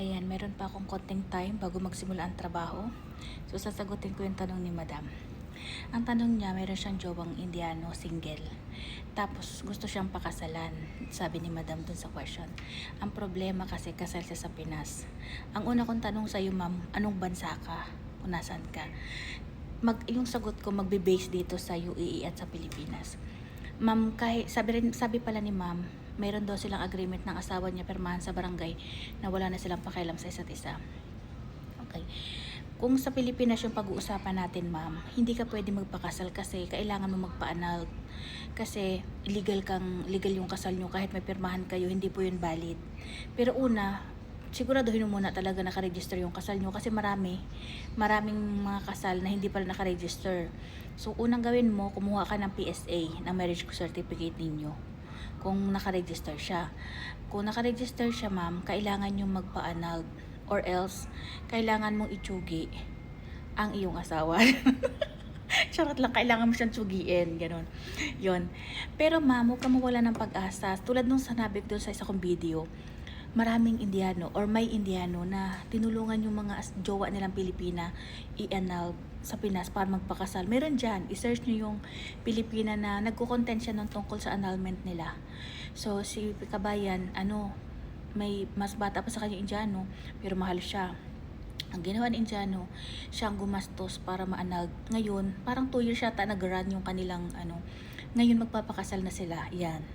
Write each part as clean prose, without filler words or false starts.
Ayan, meron pa akong konting time bago magsimula ang trabaho. So, sasagutin ko yung tanong ni Madam. Ang tanong niya, meron siyang jowang Indiano, single. Tapos, gusto siyang pakasalan, sabi ni Madam dun sa question. Ang problema kasi, kasal siya sa Pinas. Ang una kong tanong sa'yo, ma'am, anong bansa ka? Kung nasan ka? Yung sagot ko, magbe-base dito sa UAE at sa Pilipinas. Ma'am, kahit sabi pala ni ma'am, mayroon daw silang agreement ng asawa niya permahan sa barangay na wala na silang pakialam sa isa't isa. Okay. Kung sa Pilipinas yung pag-uusapan natin, ma'am, hindi ka pwede magpakasal kasi kailangan mo magpa-annul. Kasi legal yung kasal nyo kahit may pirmahan kayo, hindi po yun valid. Pero una, siguraduhin mo muna talaga nakaregister yung kasal nyo kasi maraming mga kasal na hindi pala nakaregister. So, unang gawin mo, kumuha ka ng PSA, ng marriage certificate ninyo. Kung nakaregister siya. Kung nakaregister siya, ma'am, kailangan nyo magpa-annul. Or else, kailangan mong itsugi ang iyong asawa. Charot lang, kailangan mo siyang tsugiin. Ganon. Yon. Pero ma'am, huwag ka mawala ng pag-asa. Tulad nung sanabi ko sa isa kong video, maraming Indiano or may Indiano na tinulungan yung mga jowa nilang Pilipina i-annul sa Pinas para magpakasal. Meron dyan, i-search nyo yung Pilipina na nagkukontent siya ng tungkol sa annulment nila. So, si Kabayan, may mas bata pa sa kanya Indiano, pero mahal siya. Ang ginawa ni Indiano, siyang gumastos para ma-annul. Ngayon, parang 2 years yata nag-run yung kanilang ngayon magpapakasal na sila. Yan.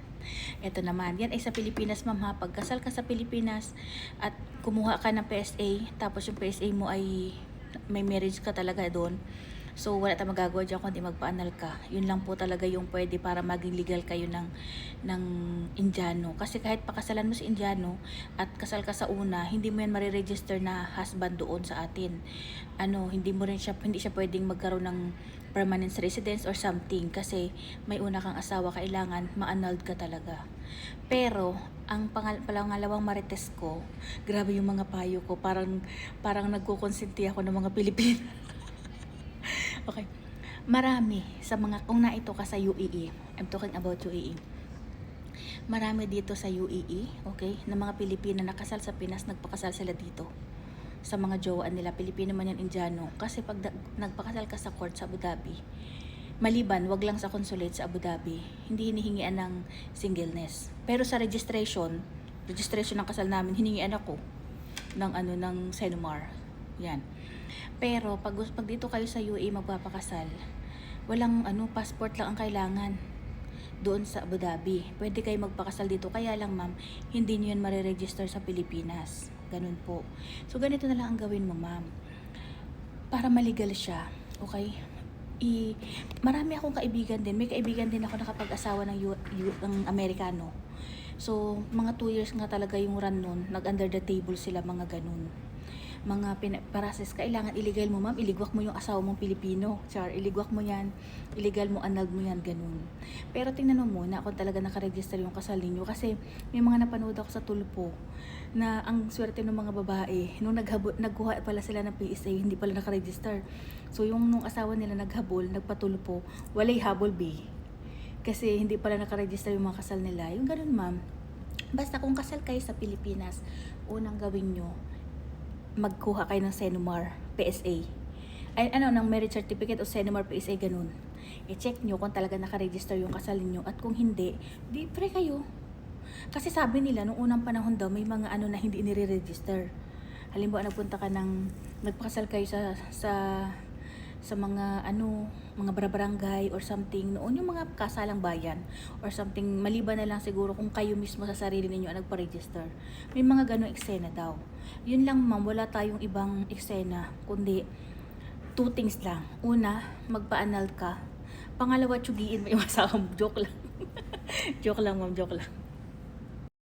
Ito naman, yan ay sa Pilipinas, ma'am ha. Pagkasal ka sa Pilipinas at kumuha ka ng PSA, tapos yung PSA mo ay may marriage ka talaga doon. So, wala tayong magagawa dyan kundi magpa-annul ka. Yun lang po talaga yung pwede para maging legal kayo ng Indiano. Kasi kahit pakasalan mo si Indiano at kasal ka sa una, hindi mo yan mariregister na husband doon sa atin. Hindi siya pwedeng magkaroon ng permanent residence or something kasi may una kang asawa, kailangan ma-annulled ka talaga. Pero, ang pangalawang marites ko, grabe yung mga payo ko, parang nagkukonsinti ako ng mga Pilipino. Okay. Marami sa mga, kung naito ka sa UAE, I'm talking about UAE. Marami dito sa UAE, okay, na mga Pilipina nakasal sa Pinas, nagpakasal sila dito. Sa mga jowaan nila, Pilipino man yan, Indiano. Kasi pag nagpakasal ka sa court sa Abu Dhabi, maliban, wag lang sa consulate sa Abu Dhabi, hindi hinihingian ng singleness. Pero sa registration ng kasal namin, hiningian ako ng Senomar. Yan. Pero pag dito kayo sa UAE magpapakasal, walang passport lang ang kailangan doon sa Abu Dhabi. Pwede kayo magpakasal dito, kaya lang ma'am, hindi niyo yan mariregister sa Pilipinas. Ganun po. So ganito na lang ang gawin mo, ma'am. Para maligal siya, okay? Marami akong kaibigan din. May kaibigan din ako nakapag-asawa ng Amerikano. So, mga 2 years nga talaga yung run nun. Nag-under the table sila, mga ganun. Mga parases, kailangan illegal mo, ma'am, iligwak mo yung asawa mong Pilipino. Iligwak mo yan, illegal mo, annulled mo yan, ganun. Pero tingnan mo muna kung talaga nakaregister yung kasal ninyo. Kasi may mga napanood ako sa tulpo na ang swerte ng mga babae, nung nagkuha pala sila ng PSA, hindi pala nakaregister. So yung nung asawa nila naghabol, nagpatulpo, walay habol be. Kasi hindi pala nakaregister yung mga kasal nila. Yung ganun, ma'am. Basta kung kasal kayo sa Pilipinas, unang gawin nyo, magkuha kayo ng Senomar PSA. Ng marriage certificate o Senomar PSA, ganun. I-check nyo kung talaga nakaregister yung kasal niyo at kung hindi, di pre kayo. Kasi sabi nila, nung unang panahon daw, may mga na hindi nire-register. Halimbawa, nagpakasal kayo sa mga mga barangay or something, noon yung mga kasalang bayan or something, maliban na lang siguro kung kayo mismo sa sarili ninyo ang nagpa-register. May mga ganong eksena daw. Yun lang, ma'am, wala tayong ibang eksena, kundi 2 things lang. Una, magpa-annul ka. Pangalawa, tsugiin mo yung asawa mo. Joke lang. Joke lang, ma'am, joke lang.